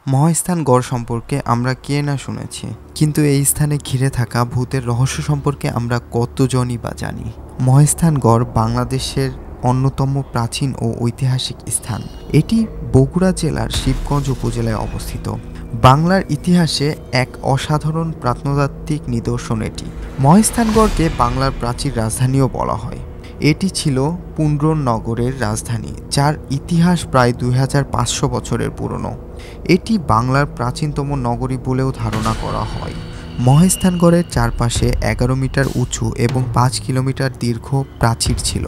মহাস্থানগড় সম্পর্কে আমরা কে না শুনেছি, কিন্তু এই স্থানে ঘিরে থাকা ভূতের রহস্য সম্পর্কে আমরা কতজনই বা জানি। মহাস্থানগড় বাংলাদেশের অন্যতম প্রাচীন ও ঐতিহাসিক স্থান। এটি বগুড়া জেলার শিবগঞ্জ উপজেলায় অবস্থিত। বাংলার ইতিহাসে এক অসাধারণ প্রত্নতাত্ত্বিক নিদর্শন এটি। মহাস্থানগড়কে বাংলার প্রাচীন রাজধানীও বলা হয়। এটি ছিল পুন্ড্র নগরের রাজধানী, যার ইতিহাস প্রায় 2500 বছরের পুরনো। এটি বাংলার প্রাচীনতম নগরী বলেও ধারণা করা হয়। মহাস্থানগড়ের চারপাশে 11 মিটার উঁচু এবং 5 কিলোমিটার দীর্ঘ প্রাচীর ছিল।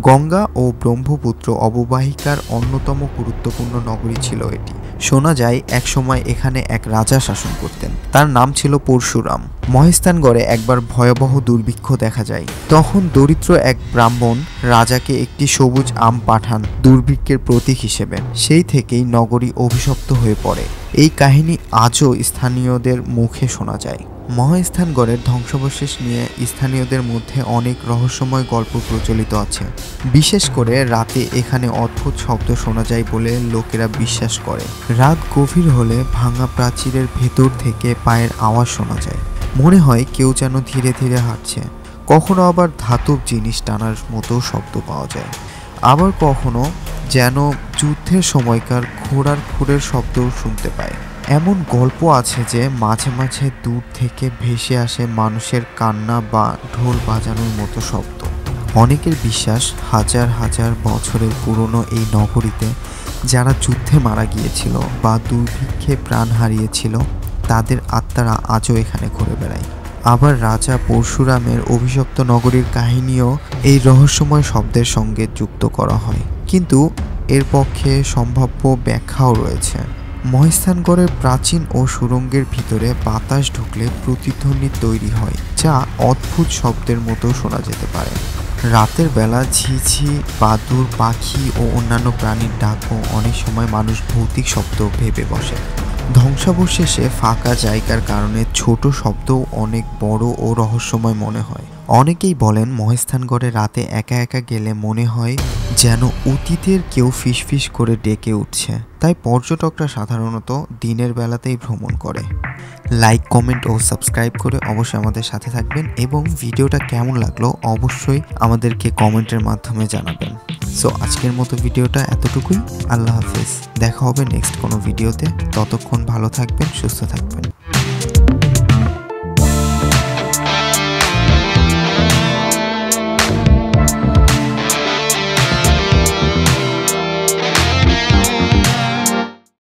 গঙ্গা ও ব্রহ্মপুত্র অববাহিকার অন্যতম গুরুত্বপূর্ণ নগরী ছিল এটি। শোনা যায় একসময় এখানে এক রাজা শাসন করতেন, তার নাম ছিল পরশুরাম। মহাস্থানগড়ে একবার ভয়াবহ দুর্ভিক্ষ দেখা যায়। তখন দরিদ্র এক ব্রাহ্মণ রাজাকে একটি সবুজ আম পাঠান দুর্ভিক্ষের প্রতীক হিসেবে। সেই থেকেই নগরী অভিশপ্ত হয়ে পড়ে। এই কাহিনী আজও স্থানীয়দের মুখে শোনা যায়। মহাস্থানগড়ের ধ্বংসাবশেষ নিয়ে স্থানীয়দের মধ্যে অনেক রহস্যময় গল্প প্রচলিত আছে। বিশেষ করে রাতে এখানে অদ্ভুত শব্দ শোনা যায় বলে লোকেরা বিশ্বাস করে। রাত গভীর হলে ভাঙা প্রাচীরের ভেতর থেকে পায়ের আওয়াজ শোনা যায়। মনে হয় কেউ যেন ধীরে ধীরে হাঁটছে। কখনো আবার ধাতব জিনিস টানার মতো শব্দ পাওয়া যায়। আবার কখনো যেন যুদ্ধের সময়কার ঘোড়ার খুরের শব্দও শুনতে পায়। এমন গল্প আছে যে মাঝে মাঝে দূর থেকে ভেসে আসে মানুষের কান্না বা ঢোল বাজানোর মতো শব্দ। অনেকের বিশ্বাস হাজার হাজার বছরের পুরনো এই নগরীতে যারা যুদ্ধে মারা গিয়েছিল বা দুর্ভিক্ষে প্রাণ হারিয়েছিল, তাদের আত্মারা আজও এখানে ঘুরে বেড়ায়। আবার রাজা পরশুরামের অভিশপ্ত নগরীর কাহিনীও এই রহস্যময় শব্দের সঙ্গে যুক্ত করা হয়, কিন্তু এর পক্ষে সম্ভাব্য ব্যাখ্যাও রয়েছে। মহাস্থানগড়ের প্রাচীন ও সুড়ঙ্গের ভিতরে বাতাস ঢুকলে প্রতিধ্বনি তৈরি হয়, যা অদ্ভুত শব্দের মতো শোনা যেতে পারে। রাতের বেলা ঝিঝি, বাদুড়, পাখি ও অন্যান্য প্রাণীর ডাকও অনেক সময় মানুষ ভৌতিক শব্দ ভেবে বসে। ধ্বংসাবশেষে ফাঁকা জায়গার কারণে ছোট শব্দও অনেক বড় ও রহস্যময় মনে হয়। অনেকেই বলেন মহাস্থানগড়ে রাতে একা একা গেলে মনে হয় যেন অতীতের কেউ ফিসফিস করে ডেকে উঠছে। তাই পর্যটকরা সাধারণত দিনের বেলাতেই ভ্রমণ করে। লাইক, কমেন্ট ও সাবস্ক্রাইব করে অবশ্যই আমাদের সাথে থাকবেন এবং ভিডিওটা কেমন লাগলো অবশ্যই আমাদেরকে কমেন্টের মাধ্যমে জানাবেন। সো আজকের মতো ভিডিওটা এতটুকুই। আল্লাহ হাফেজ। দেখা হবে নেক্সট কোনো ভিডিওতে। ততক্ষণ ভালো থাকবেন, সুস্থ থাকবেন।